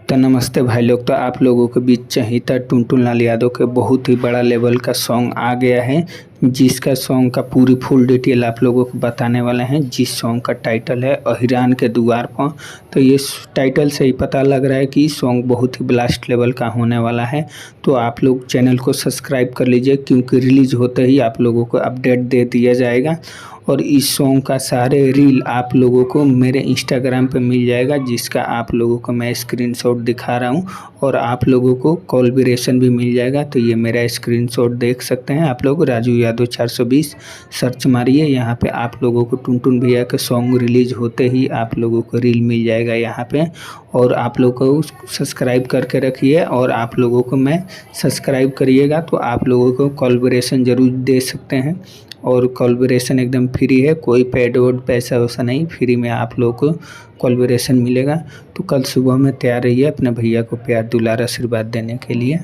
तो नमस्ते भाई लोग। तो आप लोगों के बीच चहेता टुनटुन लाल यादव के बहुत ही बड़ा लेवल का सॉन्ग आ गया है, जिसका सॉन्ग का पूरी फुल डिटेल आप लोगों को बताने वाले हैं। जिस सॉन्ग का टाइटल है अहिरान के द्वार पर। तो ये टाइटल से ही पता लग रहा है कि सॉन्ग बहुत ही ब्लास्ट लेवल का होने वाला है। तो आप लोग चैनल को सब्सक्राइब कर लीजिए, क्योंकि रिलीज होते ही आप लोगों को अपडेट दे दिया जाएगा। और इस सॉन्ग का सारे रील आप लोगों को मेरे इंस्टाग्राम पे मिल जाएगा, जिसका आप लोगों को मैं स्क्रीनशॉट दिखा रहा हूँ। और आप लोगों को कोलैबोरेशन भी मिल जाएगा। तो ये मेरा स्क्रीनशॉट देख सकते हैं आप लोग, राजू यादव 420 सर्च मारिए। यहाँ पे आप लोगों को टुनटुन भैया के सॉन्ग रिलीज होते ही आप लोगों को रील मिल जाएगा यहाँ पे। और आप लोग को सब्सक्राइब करके रखिए, और आप लोगों को मैं सब्सक्राइब करिएगा तो आप लोगों को कोलैबोरेशन ज़रूर दे सकते हैं। और कोलैबोरेशन एकदम फ्री है, कोई पेड वोड पैसा वैसा नहीं, फ्री में आप लोग को कोलैबोरेशन मिलेगा। तो कल सुबह में तैयार रहिए अपने भैया को प्यार दुलार आशीर्वाद देने के लिए।